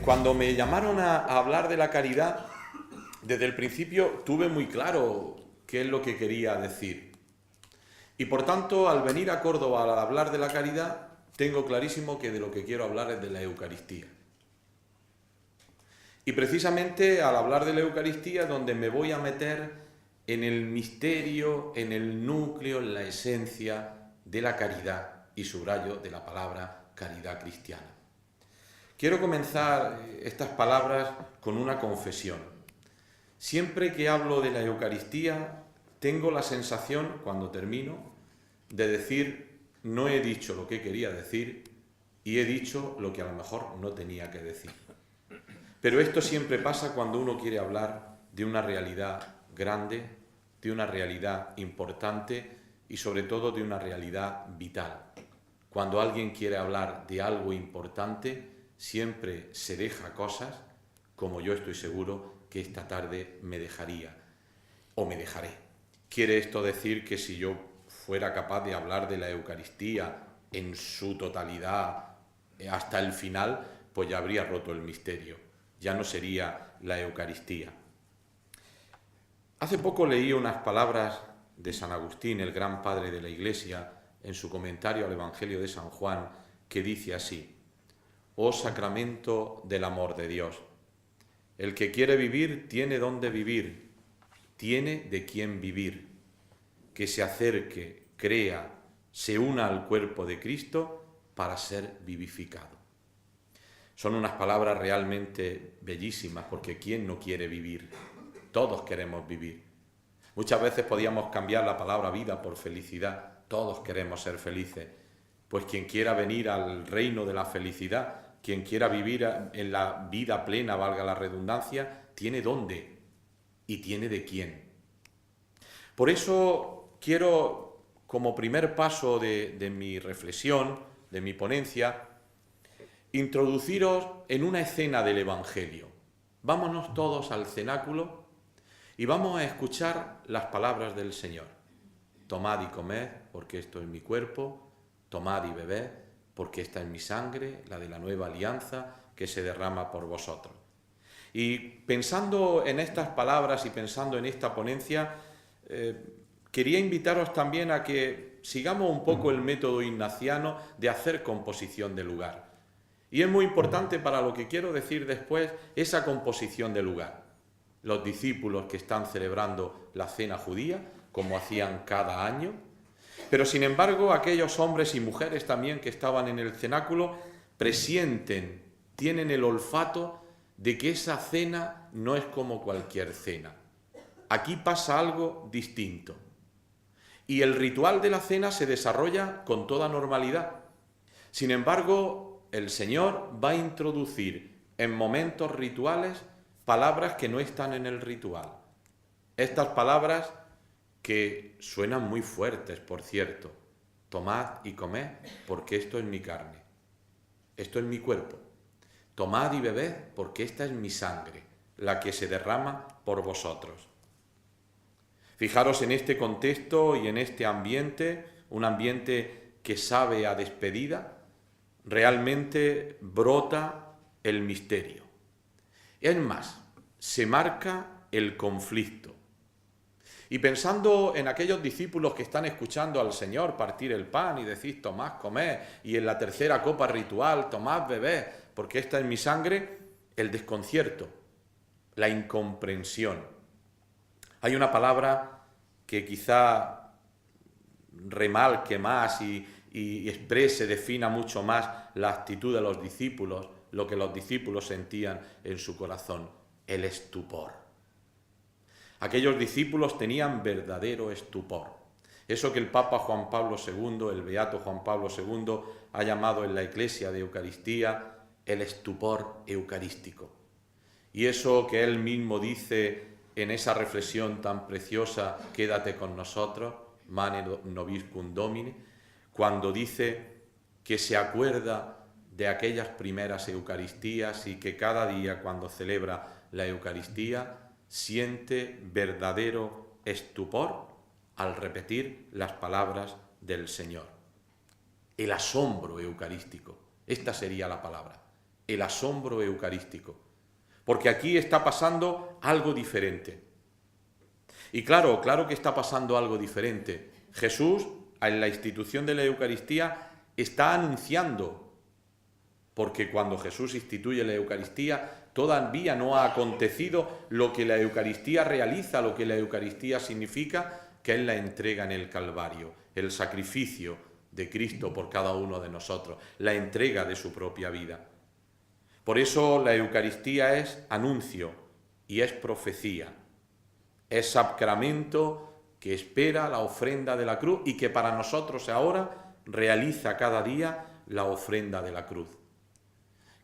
Cuando me llamaron a hablar de la caridad, desde el principio tuve muy claro qué es lo que quería decir. Y por tanto, al venir a Córdoba al hablar de la caridad, tengo clarísimo que de lo que quiero hablar es de la Eucaristía. Y precisamente al hablar de la Eucaristía es donde me voy a meter en el misterio, en el núcleo, en la esencia de la caridad, y subrayo de la palabra caridad cristiana. Quiero comenzar estas palabras con una confesión. Siempre que hablo de la Eucaristía, tengo la sensación, cuando termino, de decir, no he dicho lo que quería decir y he dicho lo que a lo mejor no tenía que decir. Pero esto siempre pasa cuando uno quiere hablar de una realidad grande, de una realidad importante y sobre todo de una realidad vital. Cuando alguien quiere hablar de algo importante, siempre se deja cosas, como yo estoy seguro que esta tarde me dejaría o me dejaré. ¿Quiere esto decir que si yo fuera capaz de hablar de la Eucaristía en su totalidad hasta el final, pues ya habría roto el misterio? Ya no sería la Eucaristía. Hace poco leí unas palabras de San Agustín, el gran padre de la Iglesia, en su comentario al Evangelio de San Juan, que dice así: «Oh sacramento del amor de Dios, el que quiere vivir tiene dónde vivir, tiene de quién vivir, que se acerque, crea, se una al cuerpo de Cristo para ser vivificado». Son unas palabras realmente bellísimas, porque ¿quién no quiere vivir? Todos queremos vivir. Muchas veces podíamos cambiar la palabra vida por felicidad. Todos queremos ser felices. Pues quien quiera venir al reino de la felicidad, quien quiera vivir en la vida plena, valga la redundancia, tiene dónde y tiene de quién. Por eso quiero, como primer paso de mi reflexión, de mi ponencia, introduciros en una escena del Evangelio. Vámonos todos al cenáculo y vamos a escuchar las palabras del Señor. Tomad y comed, porque esto es mi cuerpo, tomad y bebed, porque esta es mi sangre, la de la nueva alianza, que se derrama por vosotros. Y pensando en estas palabras y pensando en esta ponencia, quería invitaros también a que sigamos un poco el método ignaciano de hacer composición de lugar. Y es muy importante para lo que quiero decir después esa composición de lugar. Los discípulos que están celebrando la cena judía, como hacían cada año, pero sin embargo aquellos hombres y mujeres también que estaban en el cenáculo presienten, tienen el olfato de que esa cena no es como cualquier cena. Aquí pasa algo distinto. Y el ritual de la cena se desarrolla con toda normalidad. Sin embargo, el Señor va a introducir en momentos rituales palabras que no están en el ritual. Estas palabras que suenan muy fuertes, por cierto. Tomad y comed, porque esto es mi carne. Esto es mi cuerpo. Tomad y bebed, porque esta es mi sangre, la que se derrama por vosotros. Fijaros en este contexto y en este ambiente, un ambiente que sabe a despedida, realmente brota el misterio. Es más, se marca el conflicto. Y pensando en aquellos discípulos que están escuchando al Señor partir el pan y decir tomad, comed, y en la tercera copa ritual tomad, bebed, porque esta es mi sangre, el desconcierto, la incomprensión. Hay una palabra que quizá remarque más y exprese, defina mucho más la actitud de los discípulos, lo que los discípulos sentían en su corazón: el estupor. Aquellos discípulos tenían verdadero estupor. Eso que el Papa Juan Pablo II, el Beato Juan Pablo II, ha llamado en la Iglesia de Eucaristía el estupor eucarístico. Y eso que él mismo dice en esa reflexión tan preciosa, quédate con nosotros, mane nobiscum Domine, cuando dice que se acuerda de aquellas primeras Eucaristías y que cada día cuando celebra la Eucaristía siente verdadero estupor al repetir las palabras del Señor. El asombro eucarístico, esta sería la palabra. el asombro eucarístico, porque aquí está pasando algo diferente. Y claro que está pasando algo diferente. Jesús, en la institución de la Eucaristía, está anunciando, porque cuando Jesús instituye la Eucaristía, todavía no ha acontecido lo que la Eucaristía realiza, lo que la Eucaristía significa, que es la entrega en el Calvario, el sacrificio de Cristo por cada uno de nosotros, la entrega de su propia vida. Por eso la Eucaristía es anuncio y es profecía, es sacramento que espera la ofrenda de la cruz y que para nosotros ahora realiza cada día la ofrenda de la cruz.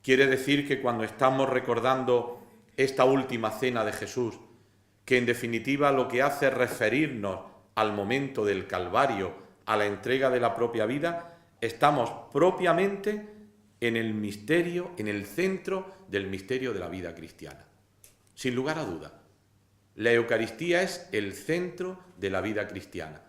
Quiere decir que cuando estamos recordando esta última cena de Jesús, que en definitiva lo que hace es referirnos al momento del Calvario, a la entrega de la propia vida, estamos propiamente en el misterio, en el centro del misterio de la vida cristiana. Sin lugar a duda, la Eucaristía es el centro de la vida cristiana.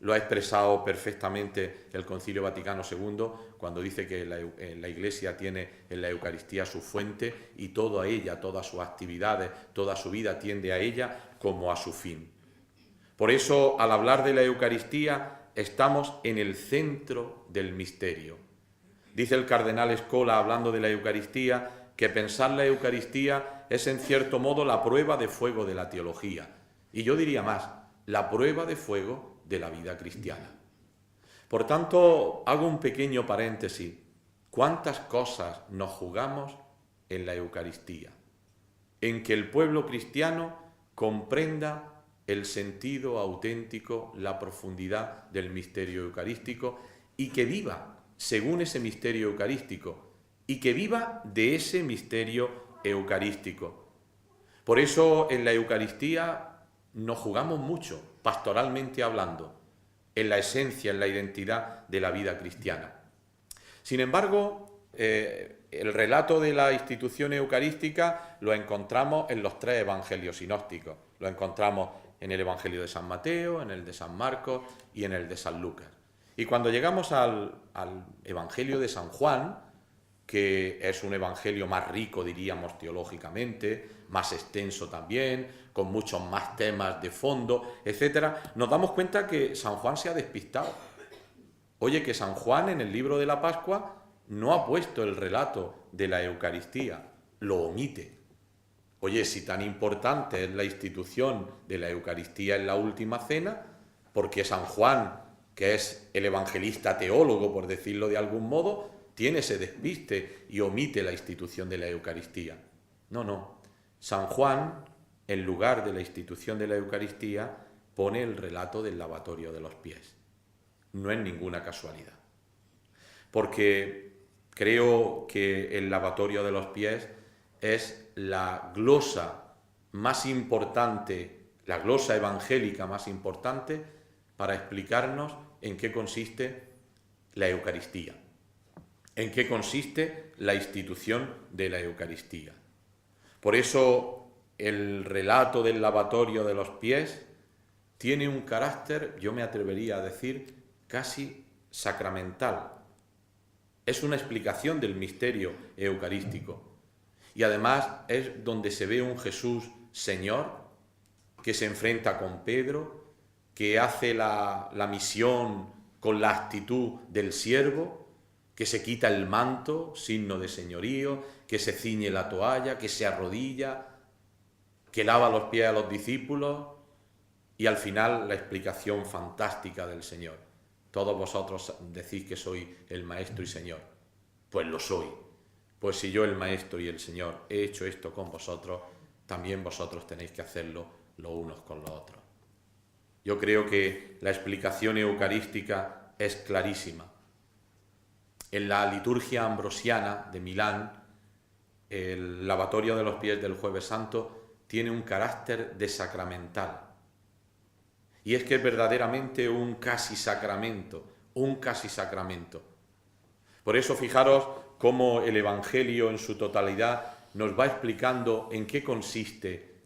Lo ha expresado perfectamente el Concilio Vaticano II cuando dice que la Iglesia tiene en la Eucaristía su fuente y toda ella, todas sus actividades, toda su vida tiende a ella como a su fin. Por eso, al hablar de la Eucaristía, estamos en el centro del misterio. Dice el cardenal Scola, hablando de la Eucaristía, que pensar la Eucaristía es en cierto modo la prueba de fuego de la teología. Y yo diría más, la prueba de fuego de la vida cristiana. Por tanto, hago un pequeño paréntesis. ¿Cuántas cosas nos jugamos en la Eucaristía? En que el pueblo cristiano comprenda el sentido auténtico, la profundidad del misterio eucarístico y que viva según ese misterio eucarístico y que viva de ese misterio eucarístico. Por eso en la Eucaristía nos jugamos mucho, pastoralmente hablando, en la esencia, en la identidad de la vida cristiana. Sin embargo, el relato de la institución eucarística lo encontramos en los tres evangelios sinópticos. Lo encontramos en el Evangelio de San Mateo, en el de San Marcos y en el de San Lucas. Y cuando llegamos al Evangelio de San Juan, que es un evangelio más rico, diríamos, teológicamente, más extenso también, con muchos más temas de fondo, etcétera, nos damos cuenta que San Juan se ha despistado. Oye, que San Juan en el libro de la Pascua no ha puesto el relato de la Eucaristía, lo omite. Oye, si tan importante es la institución de la Eucaristía en la última cena, ¿por qué San Juan, que es el evangelista teólogo, por decirlo de algún modo, tiene ese despiste y omite la institución de la Eucaristía? No. San Juan, en lugar de la institución de la Eucaristía, pone el relato del lavatorio de los pies. No es ninguna casualidad. Porque creo que el lavatorio de los pies es la glosa más importante, la glosa evangélica más importante para explicarnos en qué consiste la Eucaristía, en qué consiste la institución de la Eucaristía. Por eso el relato del lavatorio de los pies tiene un carácter, yo me atrevería a decir, casi sacramental. Es una explicación del misterio eucarístico. Y además es donde se ve un Jesús Señor que se enfrenta con Pedro, que hace la misión con la actitud del siervo, que se quita el manto, signo de señorío, que se ciñe la toalla, que se arrodilla, que lava los pies a los discípulos y al final la explicación fantástica del Señor. Todos vosotros decís que soy el Maestro y Señor. Pues lo soy. Pues si yo, el Maestro y el Señor, he hecho esto con vosotros, también vosotros tenéis que hacerlo los unos con los otros. Yo creo que la explicación eucarística es clarísima. En la liturgia ambrosiana de Milán, el lavatorio de los pies del Jueves Santo tiene un carácter de sacramental. Y es que es verdaderamente un casi sacramento. Por eso fijaros cómo el Evangelio en su totalidad nos va explicando en qué consiste,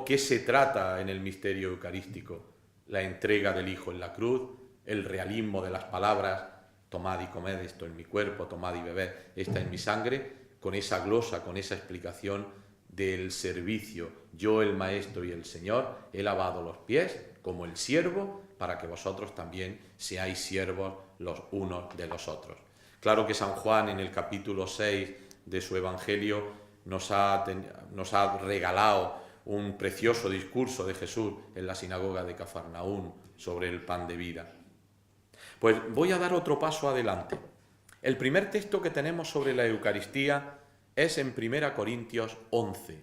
qué se trata en el misterio eucarístico. La entrega del Hijo en la cruz, el realismo de las palabras, tomad y comed, esto en mi cuerpo, tomad y bebed, esta en mi sangre, con esa glosa, con esa explicación del servicio. Yo, el Maestro y el Señor, he lavado los pies como el siervo, para que vosotros también seáis siervos los unos de los otros. Claro que San Juan, en el capítulo 6 de su Evangelio, nos ha regalado un precioso discurso de Jesús en la sinagoga de Cafarnaún sobre el pan de vida. Pues voy a dar otro paso adelante. El primer texto que tenemos sobre la Eucaristía es en 1 Corintios 11.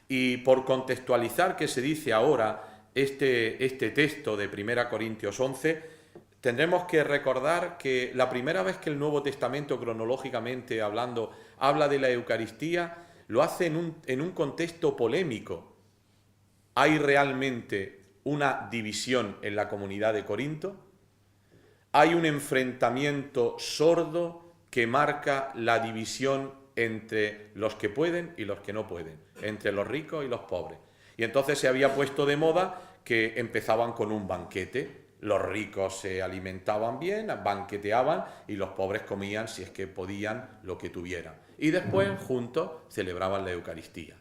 Y por contextualizar qué se dice ahora este texto de 1 Corintios 11, tendremos que recordar que la primera vez que el Nuevo Testamento, cronológicamente hablando, habla de la Eucaristía, lo hace en un contexto polémico. ¿Hay realmente una división en la comunidad de Corinto? ¿Hay un enfrentamiento sordo que marca la división entre los que pueden y los que no pueden, entre los ricos y los pobres? Y entonces se había puesto de moda que empezaban con un banquete. Los ricos se alimentaban bien, banqueteaban, y los pobres comían, si es que podían, lo que tuvieran. Y después, juntos, celebraban la Eucaristía.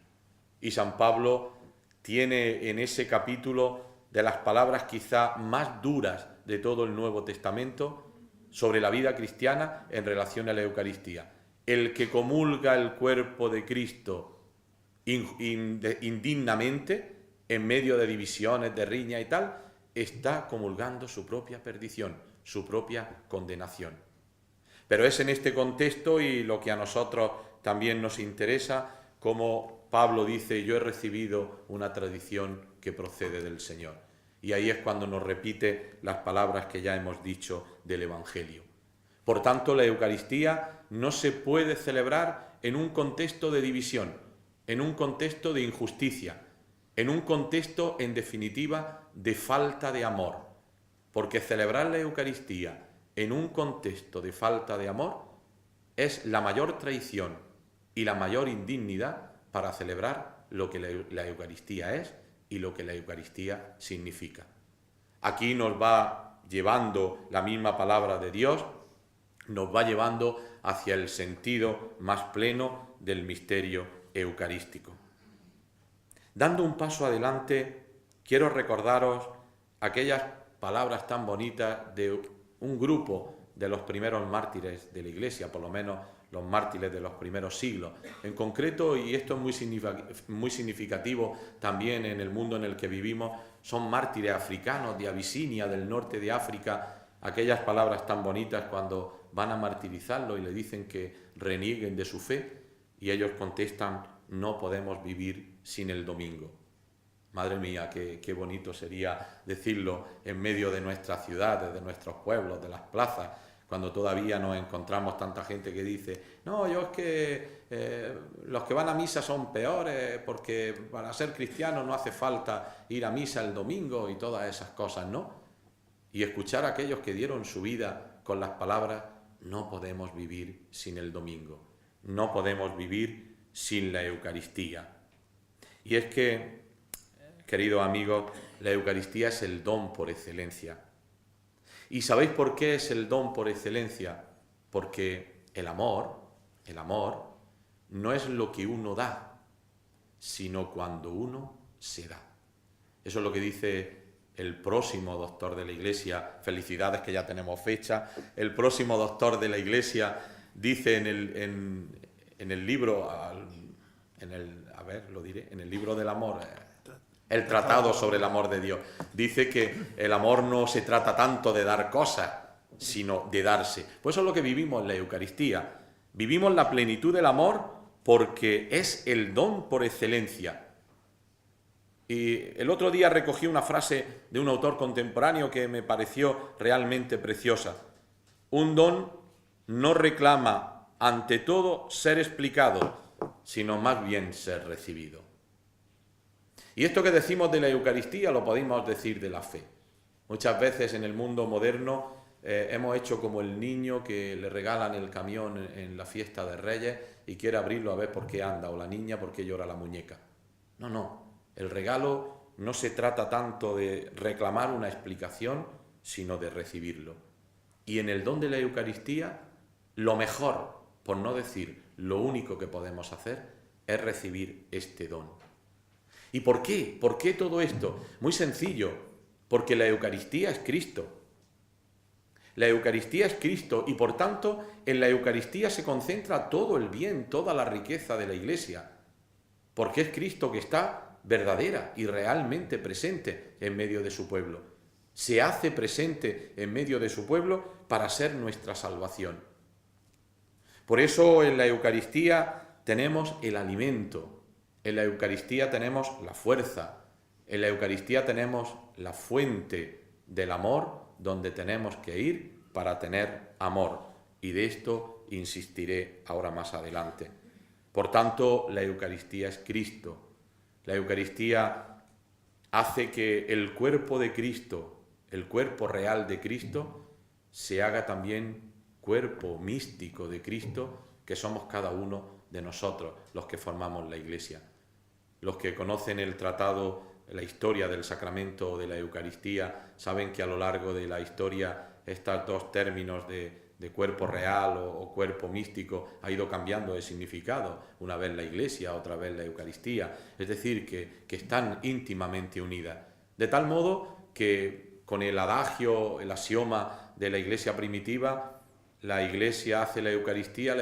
Y San Pablo tiene en ese capítulo de las palabras quizá más duras de todo el Nuevo Testamento sobre la vida cristiana en relación a la Eucaristía. El que comulga el cuerpo de Cristo indignamente, en medio de divisiones, de riña y tal, está comulgando su propia perdición, su propia condenación. Pero es en este contexto, y lo que a nosotros también nos interesa, como Pablo dice: yo he recibido una tradición que procede del Señor. Y ahí es cuando nos repite las palabras que ya hemos dicho del Evangelio. Por tanto, la Eucaristía no se puede celebrar en un contexto de división, en un contexto de injusticia, en un contexto, en definitiva, de falta de amor. Porque celebrar la Eucaristía en un contexto de falta de amor es la mayor traición y la mayor indignidad para celebrar lo que la Eucaristía es y lo que la Eucaristía significa. Aquí nos va llevando la misma palabra de Dios, nos va llevando hacia el sentido más pleno del misterio eucarístico. Dando un paso adelante, quiero recordaros aquellas palabras tan bonitas de un grupo de los primeros mártires de la Iglesia, por lo menos los mártires de los primeros siglos. En concreto, y esto es muy significativo también en el mundo en el que vivimos, son mártires africanos de Abisinia, del norte de África, aquellas palabras tan bonitas cuando van a martirizarlo y le dicen que renieguen de su fe, y ellos contestan: no podemos vivir sin el domingo. Madre mía, qué bonito sería decirlo en medio de nuestras ciudades, de nuestros pueblos, de las plazas, cuando todavía nos encontramos tanta gente que dice: no, yo es que los que van a misa son peores, porque para ser cristiano no hace falta ir a misa el domingo y todas esas cosas, ¿no? Y escuchar a aquellos que dieron su vida con las palabras: no podemos vivir sin el domingo, no podemos vivir sin la Eucaristía. Y es que, queridos amigos, la Eucaristía es el don por excelencia. ¿Y sabéis por qué es el don por excelencia? Porque el amor no es lo que uno da, sino cuando uno se da. Eso es lo que dice el próximo doctor de la Iglesia. Felicidades, que ya tenemos fecha. El próximo doctor de la Iglesia dice en el libro, en el libro del amor, el tratado sobre el amor de Dios, dice que el amor no se trata tanto de dar cosas, sino de darse. Pues eso es lo que vivimos en la Eucaristía. Vivimos la plenitud del amor porque es el don por excelencia. Y el otro día recogí una frase de un autor contemporáneo que me pareció realmente preciosa. Un don no reclama ante todo ser explicado, sino más bien ser recibido. Y esto que decimos de la Eucaristía lo podemos decir de la fe. Muchas veces en el mundo moderno hemos hecho como el niño que le regalan el camión en la fiesta de Reyes y quiere abrirlo a ver por qué anda, o la niña por qué llora la muñeca. No. El regalo no se trata tanto de reclamar una explicación, sino de recibirlo. Y en el don de la Eucaristía, lo mejor, por no decir lo único que podemos hacer es recibir este don. ¿Y por qué? ¿Por qué todo esto? Muy sencillo, porque la Eucaristía es Cristo. La Eucaristía es Cristo y por tanto en la Eucaristía se concentra todo el bien, toda la riqueza de la Iglesia, porque es Cristo que está verdadera y realmente presente en medio de su pueblo. Se hace presente en medio de su pueblo para ser nuestra salvación. Por eso en la Eucaristía tenemos el alimento, en la Eucaristía tenemos la fuerza, en la Eucaristía tenemos la fuente del amor donde tenemos que ir para tener amor. Y de esto insistiré ahora más adelante. Por tanto, la Eucaristía es Cristo. La Eucaristía hace que el cuerpo de Cristo, el cuerpo real de Cristo, se haga también cuerpo místico de Cristo, que somos cada uno de nosotros, los que formamos la Iglesia. Los que conocen el tratado, la historia del sacramento de la Eucaristía, saben que a lo largo de la historia estos dos términos de cuerpo real o cuerpo místico ha ido cambiando de significado, una vez la Iglesia, otra vez la Eucaristía, es decir, que están íntimamente unidas, de tal modo que con el adagio, el axioma de la Iglesia primitiva, la Iglesia hace la Eucaristía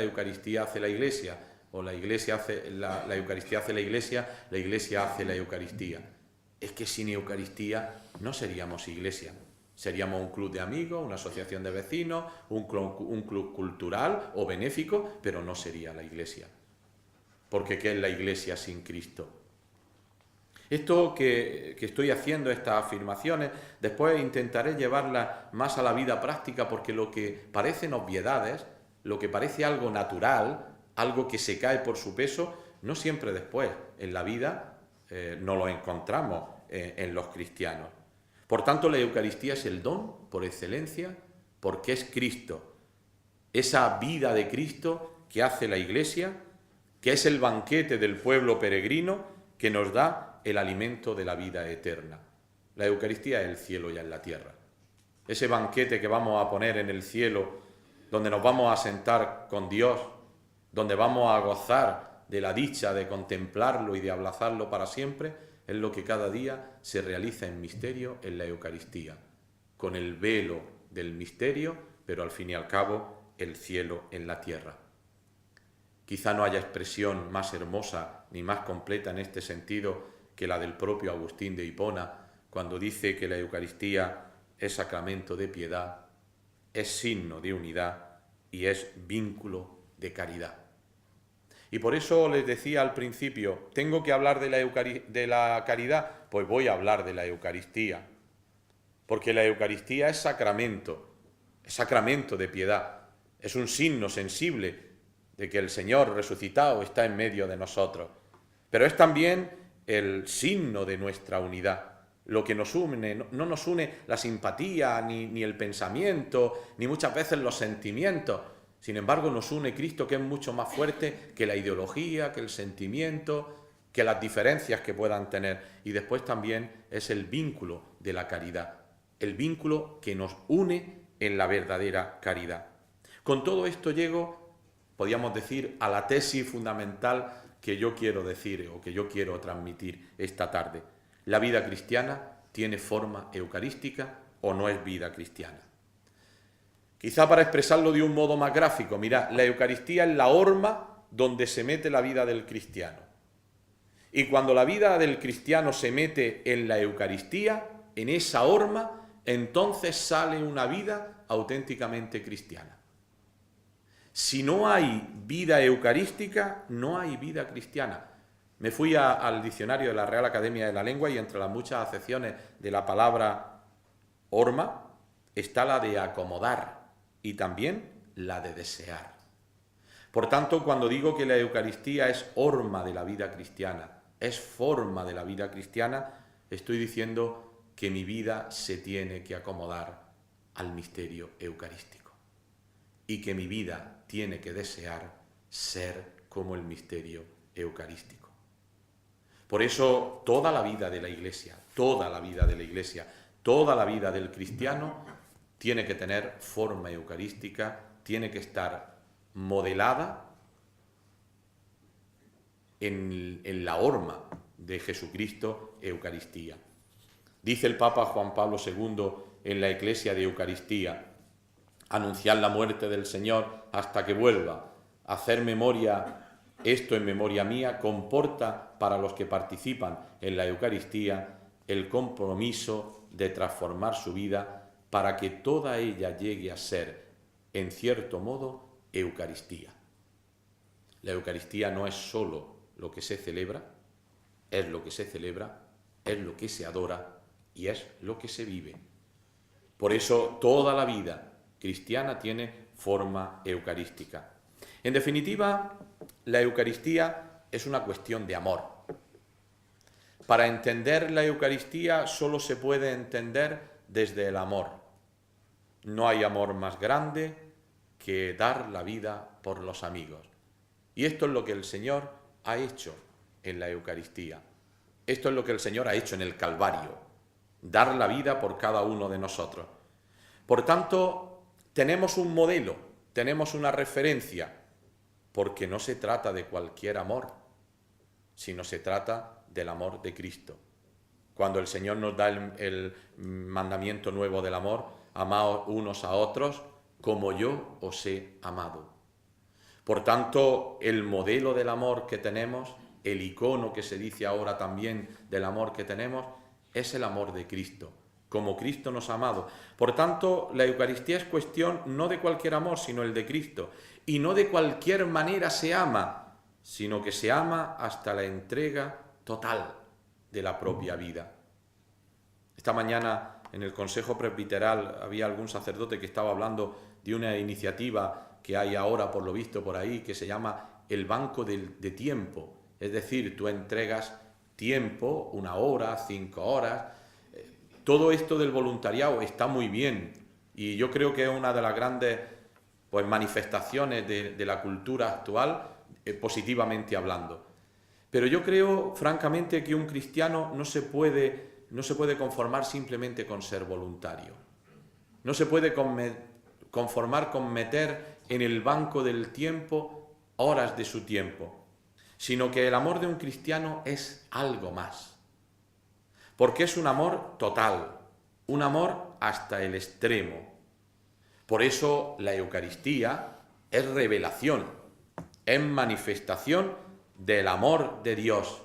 hace la Iglesia, o la Iglesia hace la Eucaristía hace la Iglesia hace la Eucaristía. Es que sin Eucaristía no seríamos Iglesia. Seríamos un club de amigos, una asociación de vecinos, un club cultural o benéfico, pero no sería la Iglesia. Porque ¿qué es la Iglesia sin Cristo? Esto que estoy haciendo, estas afirmaciones, después intentaré llevarlas más a la vida práctica, porque lo que parecen obviedades, lo que parece algo natural, algo que se cae por su peso, no siempre después en la vida no lo encontramos en los cristianos. Por tanto, la Eucaristía es el don por excelencia, porque es Cristo. Esa vida de Cristo que hace la Iglesia, que es el banquete del pueblo peregrino que nos da el alimento de la vida eterna. La Eucaristía es el cielo ya en la tierra. Ese banquete que vamos a poner en el cielo, donde nos vamos a sentar con Dios, donde vamos a gozar de la dicha de contemplarlo y de abrazarlo para siempre, es lo que cada día se realiza en misterio en la Eucaristía, con el velo del misterio, pero al fin y al cabo el cielo en la tierra. Quizá no haya expresión más hermosa ni más completa en este sentido que la del propio Agustín de Hipona, cuando dice que la Eucaristía es sacramento de piedad, es signo de unidad y es vínculo de caridad. Y por eso les decía al principio, ¿tengo que hablar de la caridad? Pues voy a hablar de la Eucaristía, porque la Eucaristía es sacramento de piedad, es un signo sensible de que el Señor resucitado está en medio de nosotros, pero es también el signo de nuestra unidad. Lo que nos une, no nos une la simpatía, ni el pensamiento, ni muchas veces los sentimientos. Sin embargo, nos une Cristo, que es mucho más fuerte que la ideología, que el sentimiento, que las diferencias que puedan tener. Y después también es el vínculo de la caridad, el vínculo que nos une en la verdadera caridad. Con todo esto llego, podríamos decir, a la tesis fundamental que yo quiero decir o que yo quiero transmitir esta tarde. La vida cristiana tiene forma eucarística o no es vida cristiana. Quizá para expresarlo de un modo más gráfico, mirad, la Eucaristía es la horma donde se mete la vida del cristiano. Y cuando la vida del cristiano se mete en la Eucaristía, en esa horma, entonces sale una vida auténticamente cristiana. Si no hay vida eucarística, no hay vida cristiana. Me fui al diccionario de la Real Academia de la Lengua y entre las muchas acepciones de la palabra horma está la de acomodar y también la de desear. Por tanto, cuando digo que la Eucaristía es horma de la vida cristiana, es forma de la vida cristiana, estoy diciendo que mi vida se tiene que acomodar al misterio eucarístico y que mi vida tiene que desear ser como el misterio eucarístico. Por eso toda la vida de la Iglesia, toda la vida del cristiano tiene que tener forma eucarística, tiene que estar modelada en la horma de Jesucristo, Eucaristía. Dice el Papa Juan Pablo II en la Eclesia de Eucaristía: anunciar la muerte del Señor hasta que vuelva, hacer memoria, esto en memoria mía, comporta para los que participan en la Eucaristía el compromiso de transformar su vida para que toda ella llegue a ser, en cierto modo, Eucaristía. La Eucaristía no es sólo lo que se celebra, es lo que se celebra, es lo que se adora y es lo que se vive. Por eso toda la vida cristiana tiene forma eucarística. En definitiva, la Eucaristía es una cuestión de amor. Para entender la Eucaristía solo se puede entender desde el amor. No hay amor más grande que dar la vida por los amigos. Y esto es lo que el Señor ha hecho en la Eucaristía. Esto es lo que el Señor ha hecho en el Calvario, dar la vida por cada uno de nosotros. Por tanto, tenemos un modelo, tenemos una referencia, porque no se trata de cualquier amor, sino se trata del amor de Cristo. Cuando el Señor nos da el mandamiento nuevo del amor: amaos unos a otros como yo os he amado. Por tanto, el modelo del amor que tenemos, el icono que se dice ahora también del amor que tenemos, es el amor de Cristo, como Cristo nos ha amado. Por tanto, la Eucaristía es cuestión no de cualquier amor, sino el de Cristo. Y no de cualquier manera se ama, sino que se ama hasta la entrega total de la propia vida. Esta mañana en el Consejo Presbiteral había algún sacerdote que estaba hablando de una iniciativa que hay ahora, por lo visto, por ahí, que se llama el banco de tiempo. Es decir, tú entregas tiempo, 1 hora, 5 horas. Todo esto del voluntariado está muy bien y yo creo que es una de las grandes manifestaciones de la cultura actual, positivamente hablando. Pero yo creo, francamente, que un cristiano no se puede conformar simplemente con ser voluntario. No se puede conformar con meter en el banco del tiempo horas de su tiempo, sino que el amor de un cristiano es algo más. Porque es un amor total, un amor hasta el extremo. Por eso la Eucaristía es revelación, es manifestación del amor de Dios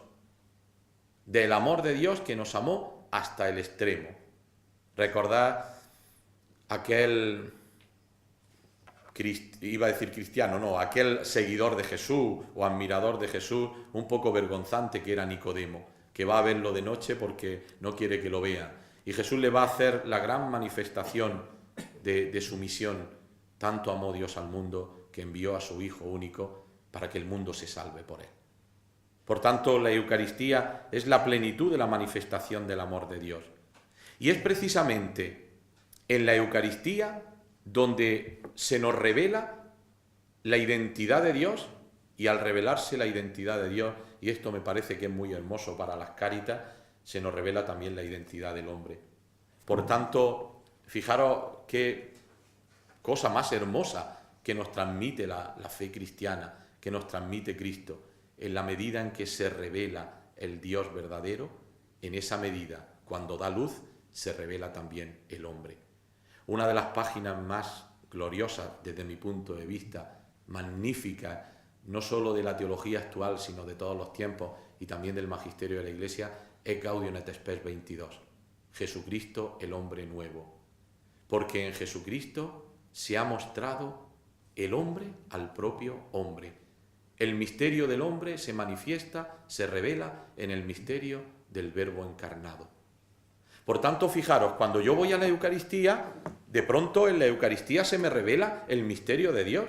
que nos amó hasta el extremo. Recordad aquel, aquel seguidor de Jesús o admirador de Jesús, un poco vergonzante, que era Nicodemo, que va a verlo de noche porque no quiere que lo vean. Y Jesús le va a hacer la gran manifestación de su misión. Tanto amó Dios al mundo que envió a su Hijo único para que el mundo se salve por él. Por tanto, la Eucaristía es la plenitud de la manifestación del amor de Dios. Y es precisamente en la Eucaristía donde se nos revela la identidad de Dios, y al revelarse la identidad de Dios, y esto me parece que es muy hermoso para las Cáritas, se nos revela también la identidad del hombre. Por tanto, fijaros qué cosa más hermosa que nos transmite la fe cristiana, que nos transmite Cristo. En la medida en que se revela el Dios verdadero, en esa medida, cuando da luz, se revela también el hombre. Una de las páginas más gloriosas, desde mi punto de vista, magníficas, no solo de la teología actual, sino de todos los tiempos y también del magisterio de la Iglesia, es Gaudium et Spes 22. Jesucristo, el hombre nuevo. Porque en Jesucristo se ha mostrado el hombre al propio hombre. El misterio del hombre se manifiesta, se revela en el misterio del Verbo encarnado. Por tanto, fijaros, cuando yo voy a la Eucaristía, de pronto en la Eucaristía se me revela el misterio de Dios.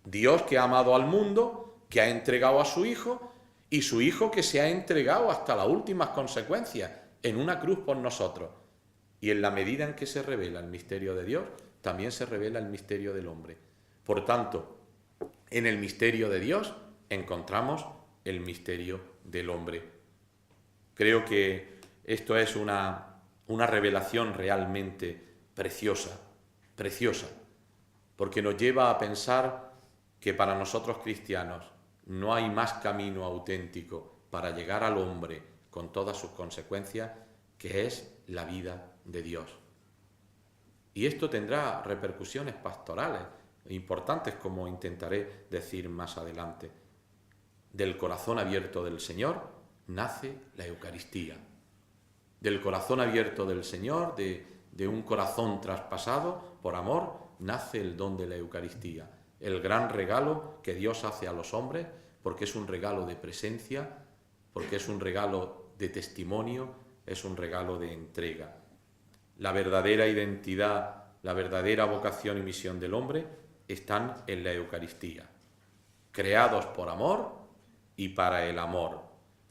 Dios que ha amado al mundo, que ha entregado a su Hijo, y su Hijo que se ha entregado hasta las últimas consecuencias en una cruz por nosotros. Y en la medida en que se revela el misterio de Dios, también se revela el misterio del hombre. Por tanto, en el misterio de Dios encontramos el misterio del hombre. Creo que esto es una revelación realmente preciosa, porque nos lleva a pensar que para nosotros cristianos no hay más camino auténtico para llegar al hombre con todas sus consecuencias, que es la vida de Dios. Y esto tendrá repercusiones pastorales importantes, como intentaré decir más adelante. Del corazón abierto del Señor nace la Eucaristía. Del corazón abierto del Señor, de un corazón traspasado por amor, nace el don de la Eucaristía. El gran regalo que Dios hace a los hombres, porque es un regalo de presencia, porque es un regalo de testimonio, es un regalo de entrega. La verdadera identidad, la verdadera vocación y misión del hombre están en la Eucaristía. Creados por amor y para el amor,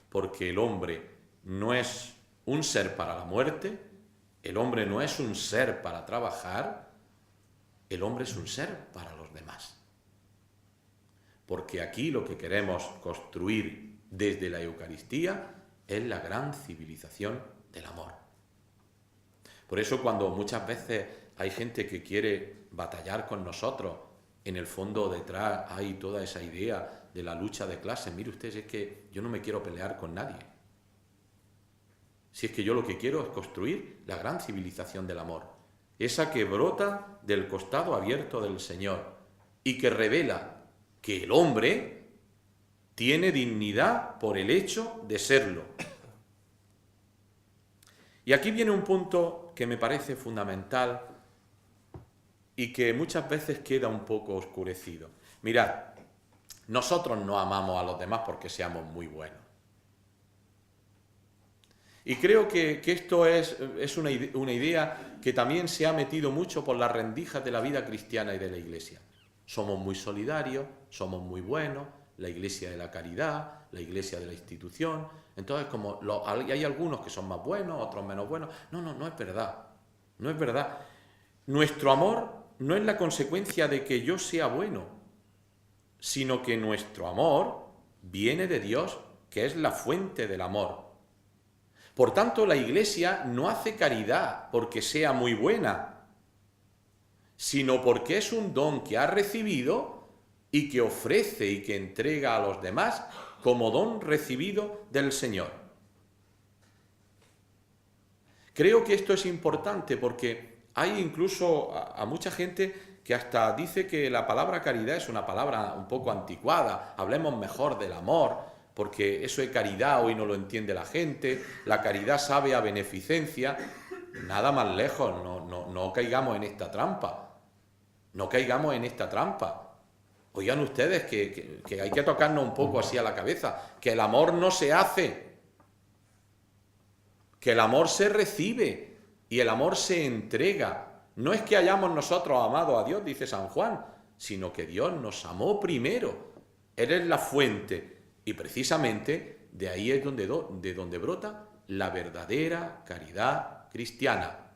porque el hombre no es un ser para la muerte, el hombre no es un ser para trabajar, el hombre es un ser para los demás. Porque aquí lo que queremos construir desde la Eucaristía es la gran civilización del amor. Por eso cuando muchas veces hay gente que quiere batallar con nosotros, en el fondo detrás hay toda esa idea de la lucha de clases. Mire usted, es que yo no me quiero pelear con nadie. Si es que yo lo que quiero es construir la gran civilización del amor, esa que brota del costado abierto del Señor y que revela que el hombre tiene dignidad por el hecho de serlo. Y aquí viene un punto que me parece fundamental y que muchas veces queda un poco oscurecido. Mirad, nosotros no amamos a los demás porque seamos muy buenos. Y creo que esto es una idea que también se ha metido mucho por las rendijas de la vida cristiana y de la Iglesia. Somos muy solidarios, somos muy buenos, la Iglesia de la caridad, la Iglesia de la institución. Entonces, como hay algunos que son más buenos, otros menos buenos. No es verdad. No es verdad. Nuestro amor no es la consecuencia de que yo sea bueno, sino que nuestro amor viene de Dios, que es la fuente del amor. Por tanto, la Iglesia no hace caridad porque sea muy buena, sino porque es un don que ha recibido y que ofrece y que entrega a los demás como don recibido del Señor. Creo que esto es importante porque hay incluso a mucha gente que hasta dice que la palabra caridad es una palabra un poco anticuada, hablemos mejor del amor, porque eso de caridad hoy no lo entiende la gente, la caridad sabe a beneficencia. Nada más lejos, no caigamos en esta trampa. No caigamos en esta trampa. Oigan ustedes que hay que tocarnos un poco así a la cabeza, que el amor no se hace, que el amor se recibe y el amor se entrega. No es que hayamos nosotros amado a Dios, dice San Juan, sino que Dios nos amó primero. Él es la fuente y precisamente de ahí es de donde brota la verdadera caridad cristiana,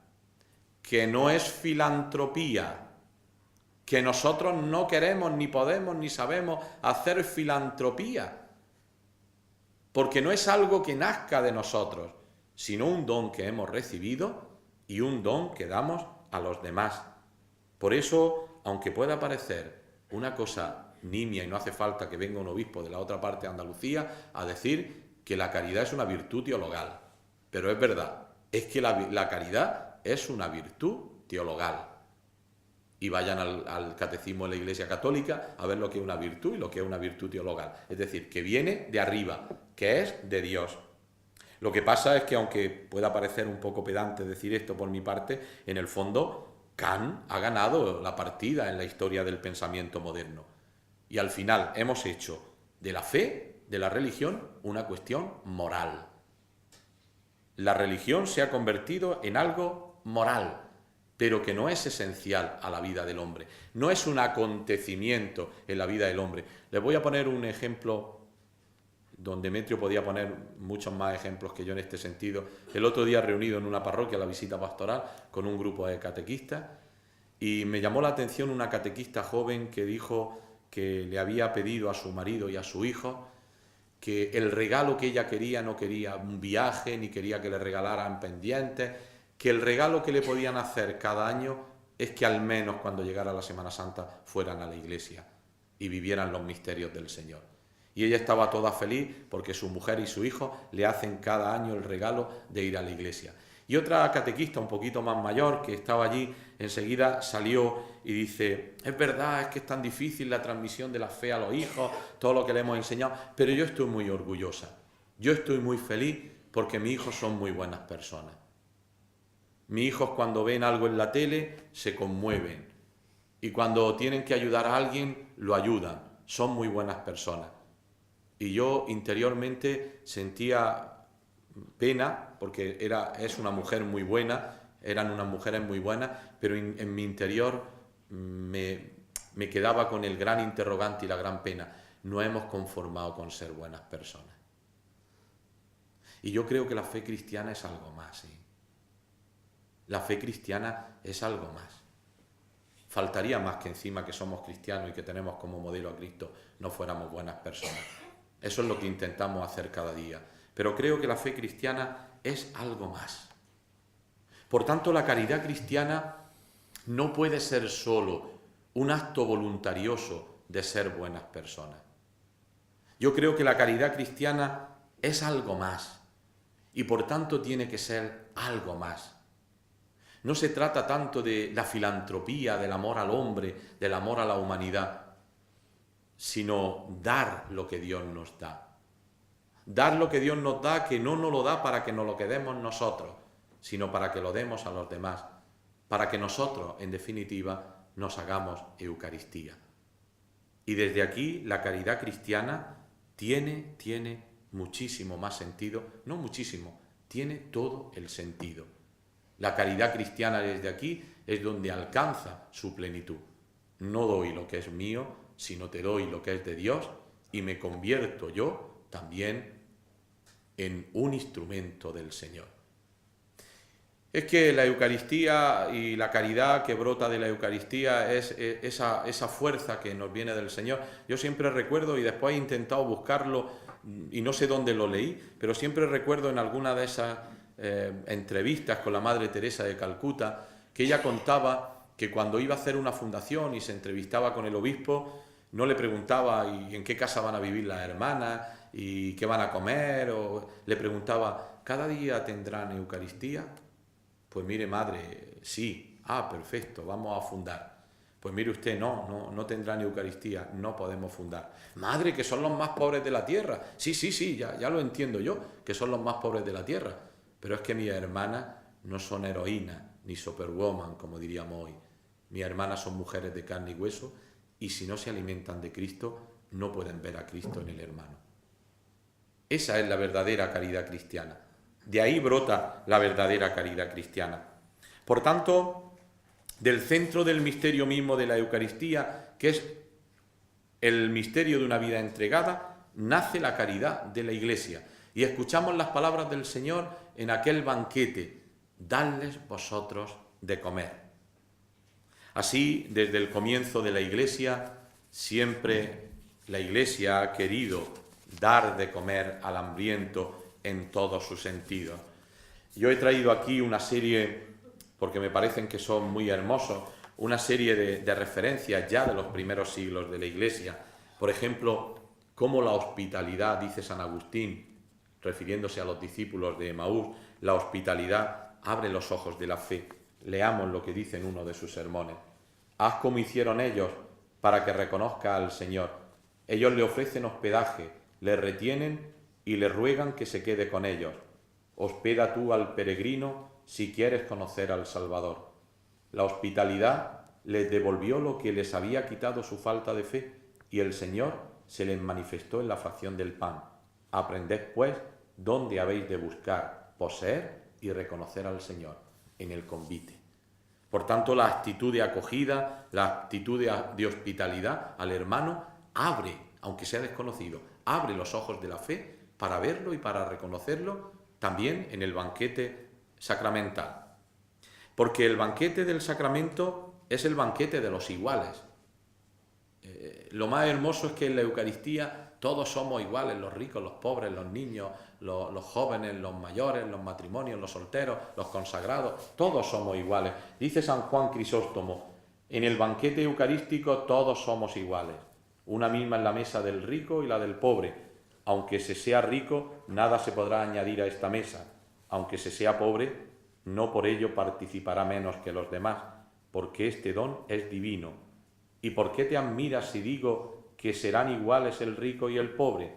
que no es filantropía, que nosotros no queremos, ni podemos, ni sabemos hacer filantropía, porque no es algo que nazca de nosotros, sino un don que hemos recibido y un don que damos a los demás. Por eso, aunque pueda parecer una cosa nimia y no hace falta que venga un obispo de la otra parte de Andalucía a decir que la caridad es una virtud teologal, pero es verdad, es que la caridad es una virtud teologal. Y vayan al catecismo de la Iglesia Católica a ver lo que es una virtud y lo que es una virtud teologal. Es decir, que viene de arriba, que es de Dios. Lo que pasa es que, aunque pueda parecer un poco pedante decir esto por mi parte, en el fondo Kant ha ganado la partida en la historia del pensamiento moderno. Y al final hemos hecho de la fe, de la religión, una cuestión moral. La religión se ha convertido en algo moral, pero que no es esencial a la vida del hombre. No es un acontecimiento en la vida del hombre. Les voy a poner un ejemplo, don Demetrio podía poner muchos más ejemplos que yo en este sentido. El otro día reunido en una parroquia, la visita pastoral, con un grupo de catequistas, y me llamó la atención una catequista joven que dijo que le había pedido a su marido y a su hijo que el regalo que ella quería, no quería un viaje, ni quería que le regalaran pendientes, que el regalo que le podían hacer cada año es que al menos cuando llegara la Semana Santa fueran a la iglesia y vivieran los misterios del Señor. Y ella estaba toda feliz porque su mujer y su hijo le hacen cada año el regalo de ir a la iglesia. Y otra catequista un poquito más mayor que estaba allí, enseguida salió y dice, es verdad, es que es tan difícil la transmisión de la fe a los hijos, todo lo que le hemos enseñado, pero yo estoy muy orgullosa, yo estoy muy feliz porque mis hijos son muy buenas personas. Mis hijos cuando ven algo en la tele se conmueven y cuando tienen que ayudar a alguien lo ayudan, son muy buenas personas. Y yo interiormente sentía pena, porque es una mujer muy buena, eran unas mujeres muy buenas, pero en mi interior me quedaba con el gran interrogante y la gran pena. No hemos conformado con ser buenas personas. Y yo creo que la fe cristiana es algo más, ¿sí? La fe cristiana es algo más. Faltaría más que encima que somos cristianos y que tenemos como modelo a Cristo no fuéramos buenas personas. Eso es lo que intentamos hacer cada día. Pero creo que la fe cristiana es algo más. Por tanto, la caridad cristiana no puede ser solo un acto voluntarioso de ser buenas personas. Yo creo que la caridad cristiana es algo más y por tanto tiene que ser algo más. No se trata tanto de la filantropía, del amor al hombre, del amor a la humanidad, sino dar lo que Dios nos da. Dar lo que Dios nos da, que no nos lo da para que nos lo quedemos nosotros, sino para que lo demos a los demás, para que nosotros, en definitiva, nos hagamos Eucaristía. Y desde aquí la caridad cristiana tiene muchísimo más sentido, no muchísimo, tiene todo el sentido. La caridad cristiana desde aquí es donde alcanza su plenitud. No doy lo que es mío, sino te doy lo que es de Dios y me convierto yo también en un instrumento del Señor. Es que la Eucaristía y la caridad que brota de la Eucaristía es esa fuerza que nos viene del Señor. Yo siempre recuerdo, y después he intentado buscarlo, y no sé dónde lo leí, pero siempre recuerdo en alguna de esas entrevistas con la Madre Teresa de Calcuta, que ella contaba que cuando iba a hacer una fundación y se entrevistaba con el obispo, no le preguntaba ¿y en qué casa van a vivir las hermanas? ¿Y qué van a comer? O le preguntaba, ¿cada día tendrán Eucaristía? Pues mire, madre, sí. Ah, perfecto, vamos a fundar. Pues mire usted, no tendrán Eucaristía, no podemos fundar. Madre, que son los más pobres de la tierra. Sí, ya lo entiendo yo, que son los más pobres de la tierra. Pero es que mis hermanas no son heroínas, ni superwoman, como diríamos hoy. Mis hermanas son mujeres de carne y hueso, y si no se alimentan de Cristo, no pueden ver a Cristo en el hermano. Esa es la verdadera caridad cristiana. De ahí brota la verdadera caridad cristiana. Por tanto, del centro del misterio mismo de la Eucaristía, que es el misterio de una vida entregada, nace la caridad de la Iglesia. Y escuchamos las palabras del Señor en aquel banquete: dadles vosotros de comer. Así, desde el comienzo de la Iglesia, siempre la Iglesia ha querido dar de comer al hambriento en todos sus sentidos. Yo he traído aquí una serie, porque me parecen que son muy hermosos, una serie de referencias ya de los primeros siglos de la Iglesia. Por ejemplo, cómo la hospitalidad, dice San Agustín, refiriéndose a los discípulos de Emaús, la hospitalidad abre los ojos de la fe. Leamos lo que dice en uno de sus sermones. Haz como hicieron ellos para que reconozca al Señor. Ellos le ofrecen hospedaje, le retienen y le ruegan que se quede con ellos. Hospeda tú al peregrino si quieres conocer al Salvador. La hospitalidad les devolvió lo que les había quitado su falta de fe y el Señor se les manifestó en la fracción del pan. Aprended pues dónde habéis de buscar, poseer y reconocer al Señor, en el convite. Por tanto, la actitud de acogida, la actitud de hospitalidad al hermano abre, aunque sea desconocido, abre los ojos de la fe para verlo y para reconocerlo también en el banquete sacramental. Porque el banquete del sacramento es el banquete de los iguales. Lo más hermoso es que en la Eucaristía todos somos iguales, los ricos, los pobres, los niños, los jóvenes, los mayores, los matrimonios, los solteros, los consagrados, todos somos iguales. Dice San Juan Crisóstomo, en el banquete eucarístico todos somos iguales. Una misma es la mesa del rico y la del pobre. Aunque se sea rico, nada se podrá añadir a esta mesa. Aunque se sea pobre, no por ello participará menos que los demás, porque este don es divino. ¿Y por qué te admiras si digo que serán iguales el rico y el pobre?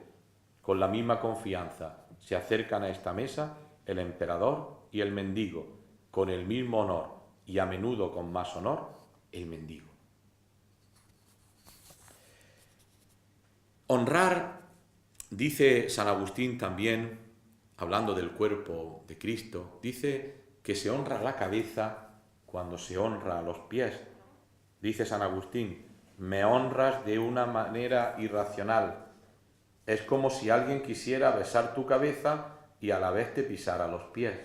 Con la misma confianza se acercan a esta mesa el emperador y el mendigo, con el mismo honor y a menudo con más honor el mendigo. Honrar, dice San Agustín también, hablando del cuerpo de Cristo, dice que se honra la cabeza cuando se honra a los pies. Dice San Agustín, me honras de una manera irracional. Es como si alguien quisiera besar tu cabeza y a la vez te pisara los pies.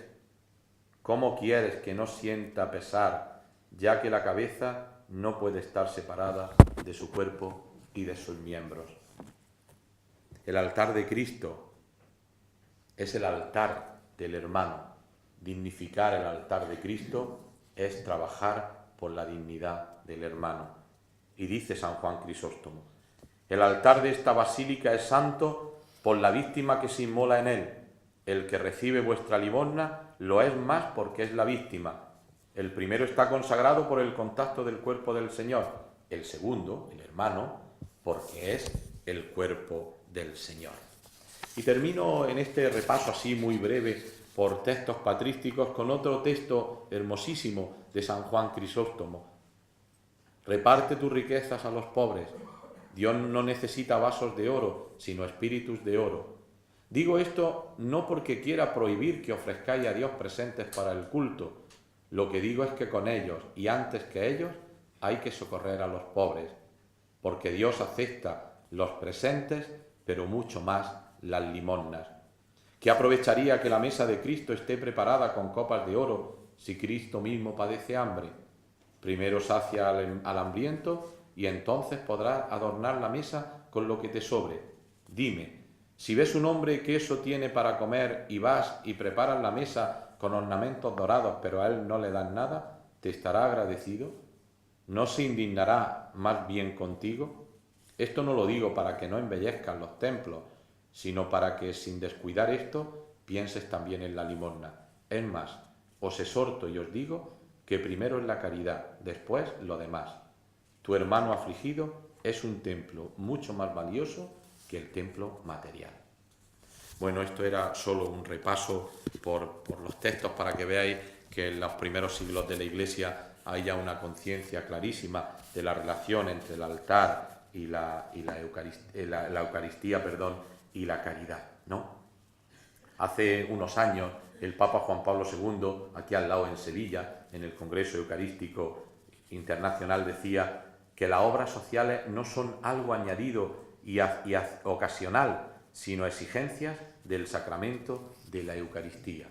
¿Cómo quieres que no sienta pesar, ya que la cabeza no puede estar separada de su cuerpo y de sus miembros? El altar de Cristo es el altar del hermano. Dignificar el altar de Cristo es trabajar por la dignidad del hermano. Y dice San Juan Crisóstomo, el altar de esta basílica es santo por la víctima que se inmola en él. El que recibe vuestra limosna lo es más porque es la víctima. El primero está consagrado por el contacto del cuerpo del Señor. El segundo, el hermano, porque es el cuerpo del Señor. Y termino en este repaso así muy breve por textos patrísticos con otro texto hermosísimo de San Juan Crisóstomo. Reparte tus riquezas a los pobres. Dios no necesita vasos de oro, sino espíritus de oro. Digo esto no porque quiera prohibir que ofrezcáis a Dios presentes para el culto. Lo que digo es que con ellos y antes que ellos hay que socorrer a los pobres, porque Dios acepta los presentes, pero mucho más las limosnas. ¿Qué aprovecharía que la mesa de Cristo esté preparada con copas de oro si Cristo mismo padece hambre? Primero sacia al hambriento y entonces podrás adornar la mesa con lo que te sobre. Dime, si ves un hombre que eso tiene para comer y vas y preparas la mesa con ornamentos dorados, pero a él no le dan nada, ¿te estará agradecido? ¿No se indignará más bien contigo? Esto no lo digo para que no embellezcan los templos, sino para que, sin descuidar esto, pienses también en la limosna. Es más, os exhorto y os digo que primero es la caridad, después lo demás. Tu hermano afligido es un templo mucho más valioso que el templo material. Bueno, esto era solo un repaso por los textos para que veáis que en los primeros siglos de la Iglesia hay ya una conciencia clarísima de la relación entre el altar y la Eucaristía, y la caridad, ¿no? Hace unos años el Papa Juan Pablo II, aquí al lado en Sevilla, en el Congreso Eucarístico Internacional, decía que las obras sociales no son algo añadido y ocasional, sino exigencias del sacramento de la Eucaristía.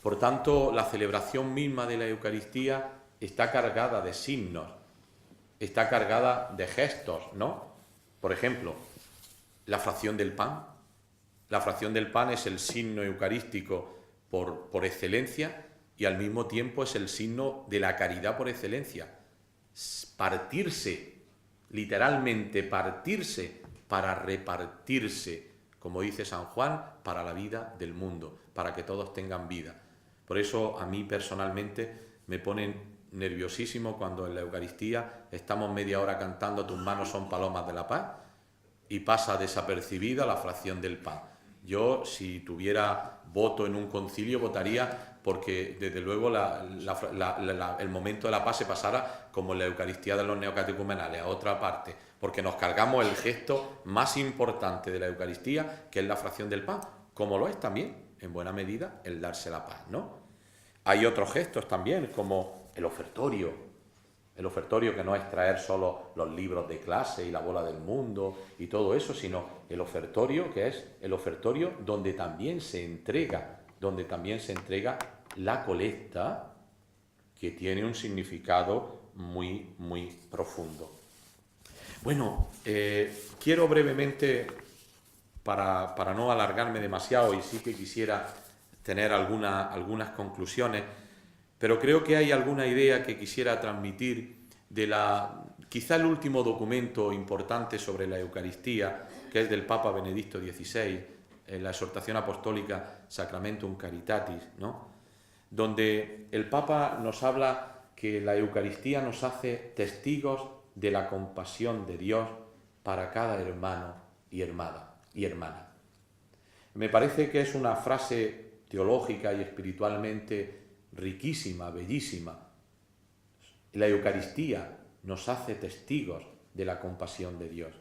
Por tanto, la celebración misma de la Eucaristía está cargada de signos, está cargada de gestos, ¿no? Por ejemplo, la fracción del pan. La fracción del pan es el signo eucarístico por excelencia y al mismo tiempo es el signo de la caridad por excelencia. Partirse, literalmente partirse para repartirse, como dice San Juan, para la vida del mundo, para que todos tengan vida. Por eso a mí personalmente me pone nerviosísimo cuando en la Eucaristía estamos media hora cantando tus manos son palomas de la paz y pasa desapercibida la fracción del pan. Yo, si tuviera voto en un concilio, votaría porque desde luego el momento de la paz se pasara como en la Eucaristía de los neocatecumenales, a otra parte, porque nos cargamos el gesto más importante de la Eucaristía, que es la fracción del pan, como lo es también, en buena medida, el darse la paz, ¿no? Hay otros gestos también, como el ofertorio que no es traer solo los libros de clase y la bola del mundo y todo eso, sino el ofertorio, que es el ofertorio donde también se entrega la colecta, que tiene un significado muy, muy profundo. Bueno, quiero brevemente, para no alargarme demasiado, y sí que quisiera tener algunas conclusiones, pero creo que hay alguna idea que quisiera transmitir quizá el último documento importante sobre la Eucaristía, que es del Papa Benedicto XVI, la exhortación apostólica Sacramentum Caritatis, ¿no? Donde el Papa nos habla que la Eucaristía nos hace testigos de la compasión de Dios para cada hermano y hermana. Me parece que es una frase teológica y espiritualmente riquísima, bellísima. La Eucaristía nos hace testigos de la compasión de Dios,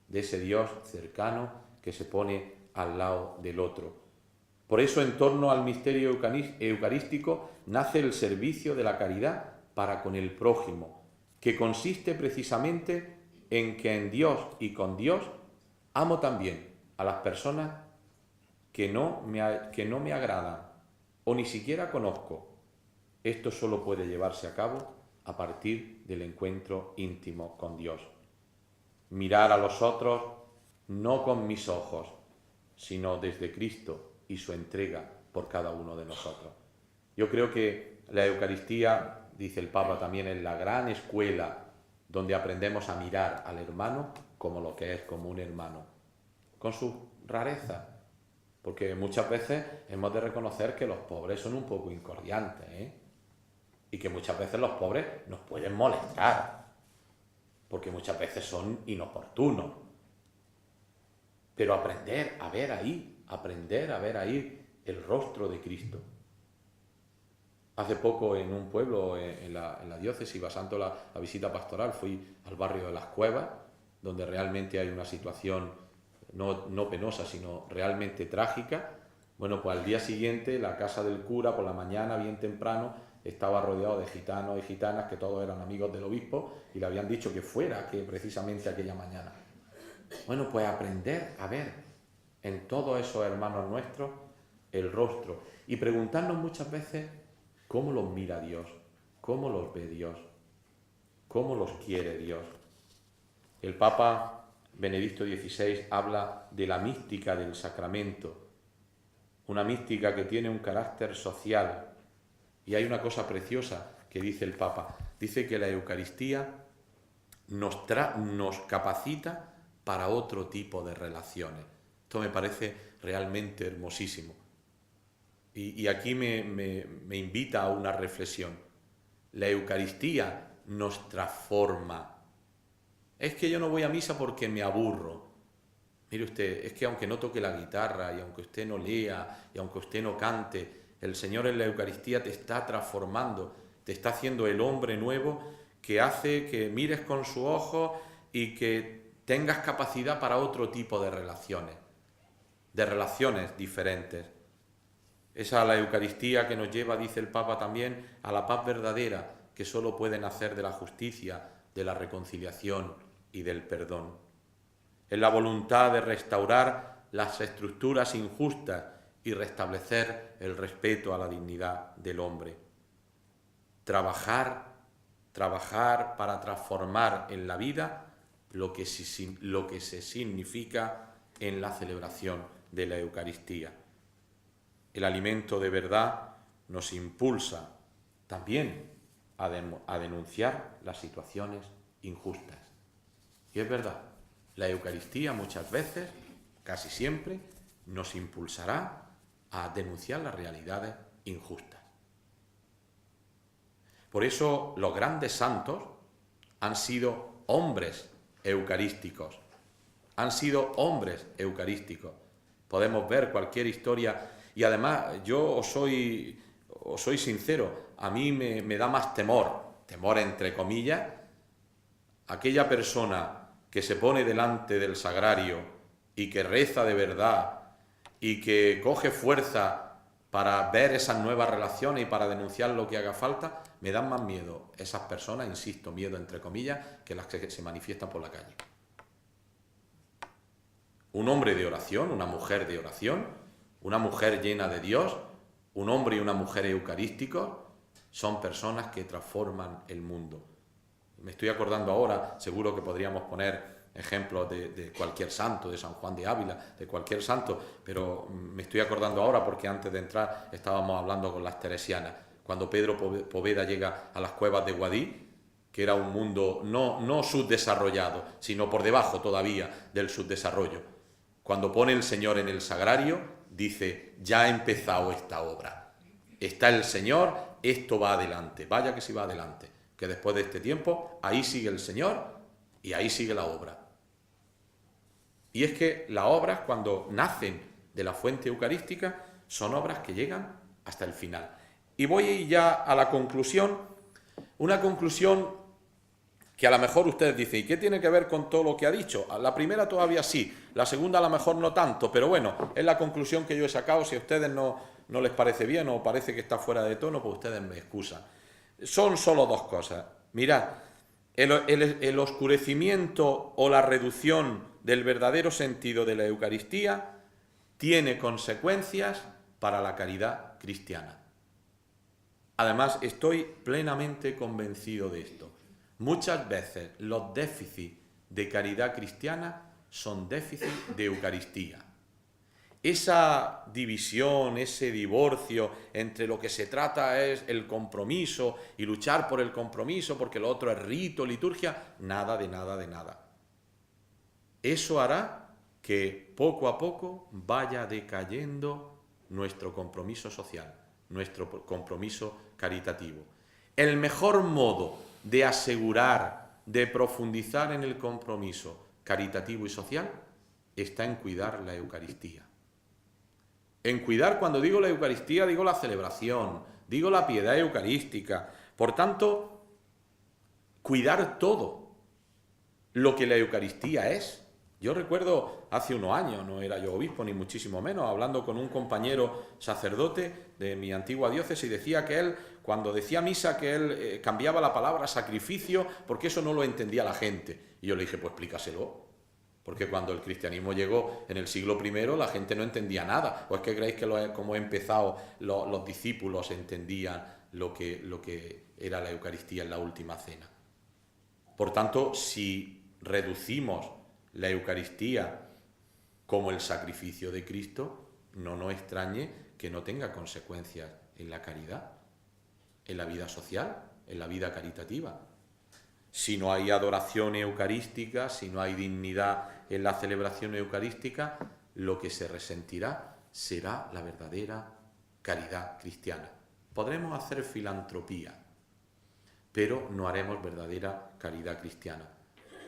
de ese Dios cercano que se pone al lado del otro. Por eso, en torno al misterio eucarístico nace el servicio de la caridad para con el prójimo, que consiste precisamente en que en Dios y con Dios amo también a las personas que no me agradan o ni siquiera conozco. Esto solo puede llevarse a cabo a partir del encuentro íntimo con Dios. Mirar a los otros no con mis ojos, sino desde Cristo y su entrega por cada uno de nosotros. Yo creo que la Eucaristía, dice el Papa también, es la gran escuela donde aprendemos a mirar al hermano como lo que es, como un hermano, con su rareza, porque muchas veces hemos de reconocer que los pobres son un poco incordiantes, y que muchas veces los pobres nos pueden molestar, porque muchas veces son inoportunos. Pero aprender a ver ahí el rostro de Cristo. Hace poco en un pueblo, en la diócesis, basando la visita pastoral, fui al barrio de Las Cuevas, donde realmente hay una situación no penosa, sino realmente trágica. Bueno, pues al día siguiente la casa del cura, por la mañana, bien temprano, estaba rodeado de gitanos y gitanas que todos eran amigos del obispo y le habían dicho que fuera, que precisamente aquella mañana. Bueno, pues aprender a ver en todos esos hermanos nuestros el rostro y preguntarnos muchas veces cómo los mira Dios, cómo los ve Dios, cómo los quiere Dios. El Papa Benedicto XVI habla de la mística del sacramento, una mística que tiene un carácter social. Y hay una cosa preciosa que dice el Papa. Dice que la Eucaristía nos capacita para otro tipo de relaciones. Esto me parece realmente hermosísimo. Y aquí me invita a una reflexión. La Eucaristía nos transforma. Es que yo no voy a misa porque me aburro. Mire usted, es que aunque no toque la guitarra y aunque usted no lea y aunque usted no cante, el Señor en la Eucaristía te está transformando, te está haciendo el hombre nuevo que hace que mires con su ojo y que tengas capacidad para otro tipo de relaciones diferentes. Esa es la Eucaristía que nos lleva, dice el Papa también, a la paz verdadera que solo puede nacer de la justicia, de la reconciliación y del perdón. Es la voluntad de restaurar las estructuras injustas y restablecer el respeto a la dignidad del hombre. Trabajar para transformar en la vida lo que se significa en la celebración de la Eucaristía. El alimento de verdad nos impulsa también a denunciar las situaciones injustas. Y es verdad, la Eucaristía muchas veces, casi siempre, nos impulsará a denunciar las realidades injustas. Por eso los grandes santos han sido hombres eucarísticos. Podemos ver cualquier historia y además yo os soy sincero, a mí me da más temor entre comillas, aquella persona que se pone delante del sagrario y que reza de verdad y que coge fuerza para ver esas nuevas relaciones y para denunciar lo que haga falta, me dan más miedo esas personas, insisto, miedo entre comillas, que las que se manifiestan por la calle. Un hombre de oración, una mujer de oración, una mujer llena de Dios, un hombre y una mujer eucarísticos, son personas que transforman el mundo. Me estoy acordando ahora, seguro que podríamos poner ejemplos de cualquier santo, de San Juan de Ávila, de cualquier santo, pero me estoy acordando ahora porque antes de entrar estábamos hablando con las teresianas. Cuando Pedro Poveda llega a las cuevas de Guadí, que era un mundo no subdesarrollado, sino por debajo todavía del subdesarrollo. Cuando pone el Señor en el sagrario, dice, ya ha empezado esta obra. Está el Señor, esto va adelante. Vaya que sí va adelante. Que después de este tiempo, ahí sigue el Señor y ahí sigue la obra. Y es que las obras, cuando nacen de la fuente eucarística, son obras que llegan hasta el final. Y voy ya a la conclusión, una conclusión que a lo mejor ustedes dicen, ¿y qué tiene que ver con todo lo que ha dicho? La primera todavía sí, la segunda a lo mejor no tanto, pero bueno, es la conclusión que yo he sacado. Si a ustedes no les parece bien o parece que está fuera de tono, pues ustedes me excusan. Son solo dos cosas. Mirad, el oscurecimiento o la reducción del verdadero sentido de la Eucaristía tiene consecuencias para la caridad cristiana. Además, estoy plenamente convencido de esto. Muchas veces los déficits de caridad cristiana son déficits de Eucaristía. Esa división, ese divorcio entre lo que se trata es el compromiso y luchar por el compromiso porque lo otro es rito, liturgia, nada de nada de nada. Eso hará que poco a poco vaya decayendo nuestro compromiso social, nuestro compromiso caritativo. El mejor modo de asegurar, de profundizar en el compromiso caritativo y social está en cuidar la Eucaristía. En cuidar, cuando digo la Eucaristía, digo la celebración, digo la piedad eucarística. Por tanto, cuidar todo lo que la Eucaristía es. Yo recuerdo hace unos años, no era yo obispo ni muchísimo menos, hablando con un compañero sacerdote de mi antigua diócesis, decía que él, cuando decía misa, que él cambiaba la palabra sacrificio porque eso no lo entendía la gente. Y yo le dije, pues explícaselo. Porque cuando el cristianismo llegó en el siglo I, la gente no entendía nada. ¿O es que creéis que como he empezado, los discípulos entendían lo que era la Eucaristía en la última cena? Por tanto, si reducimos la Eucaristía como el sacrificio de Cristo, no nos extrañe que no tenga consecuencias en la caridad, en la vida social, en la vida caritativa. Si no hay adoración eucarística, si no hay dignidad en la celebración eucarística, lo que se resentirá será la verdadera caridad cristiana. Podremos hacer filantropía, pero no haremos verdadera caridad cristiana.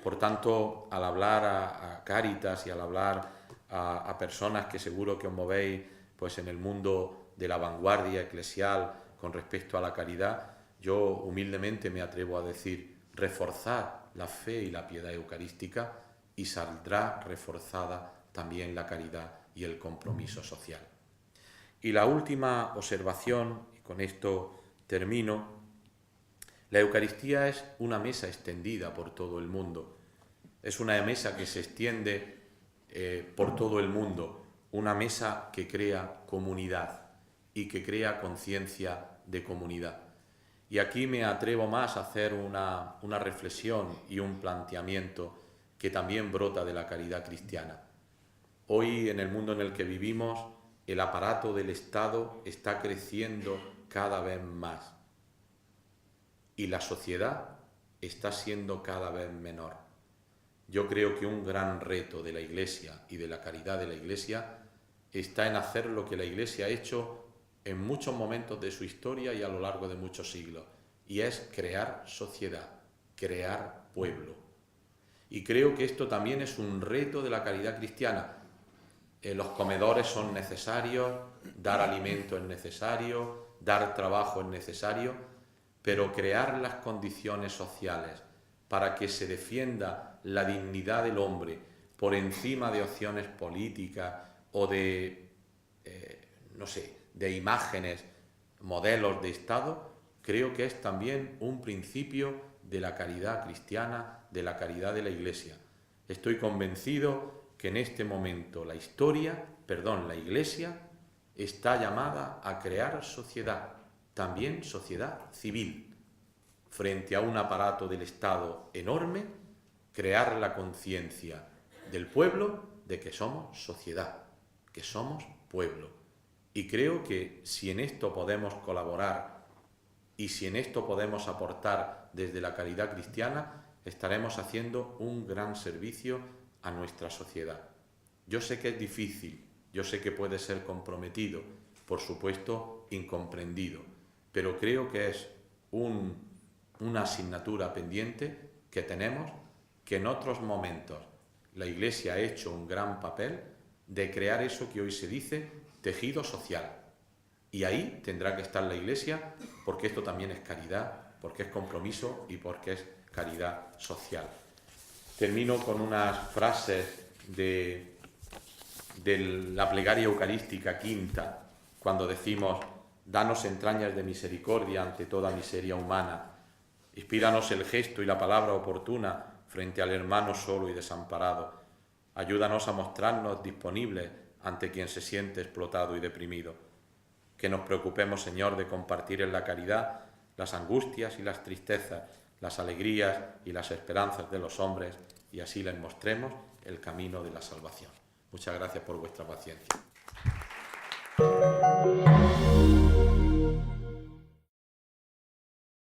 Por tanto, al hablar a Cáritas y al hablar a personas que seguro que os movéis pues, en el mundo de la vanguardia eclesial con respecto a la caridad, yo humildemente me atrevo a decir, reforzar la fe y la piedad eucarística y saldrá reforzada también la caridad y el compromiso social. Y la última observación, y con esto termino, la Eucaristía es una mesa extendida por todo el mundo. Es una mesa que se extiende por todo el mundo, una mesa que crea comunidad y que crea conciencia de comunidad. Y aquí me atrevo más a hacer una reflexión y un planteamiento que también brota de la caridad cristiana. Hoy, en el mundo en el que vivimos, el aparato del Estado está creciendo cada vez más y la sociedad está siendo cada vez menor. Yo creo que un gran reto de la Iglesia y de la caridad de la Iglesia está en hacer lo que la Iglesia ha hecho en muchos momentos de su historia y a lo largo de muchos siglos, y es crear sociedad, crear pueblo. Y creo que esto también es un reto de la caridad cristiana. Los comedores son necesarios, dar alimento es necesario, dar trabajo es necesario, pero crear las condiciones sociales para que se defienda la dignidad del hombre por encima de opciones políticas o de, de imágenes, modelos de Estado, creo que es también un principio de la caridad cristiana, de la caridad de la Iglesia. Estoy convencido que en este momento la Iglesia está llamada a crear sociedad, también sociedad civil. Frente a un aparato del Estado enorme, crear la conciencia del pueblo de que somos sociedad, que somos pueblo. Y creo que si en esto podemos colaborar Y si en esto podemos aportar desde la caridad cristiana, estaremos haciendo un gran servicio a nuestra sociedad. Yo sé que es difícil, yo sé que puede ser comprometido, por supuesto incomprendido, pero creo que es una asignatura pendiente que tenemos, que en otros momentos la Iglesia ha hecho un gran papel de crear eso que hoy se dice tejido social. Y ahí tendrá que estar la Iglesia, porque esto también es caridad, porque es compromiso y porque es caridad social. Termino con unas frases de la plegaria eucarística quinta, cuando decimos: danos entrañas de misericordia ante toda miseria humana, inspíranos el gesto y la palabra oportuna frente al hermano solo y desamparado, ayúdanos a mostrarnos disponibles ante quien se siente explotado y deprimido. Que nos preocupemos, Señor, de compartir en la caridad las angustias y las tristezas, las alegrías y las esperanzas de los hombres, y así les mostremos el camino de la salvación. Muchas gracias por vuestra paciencia.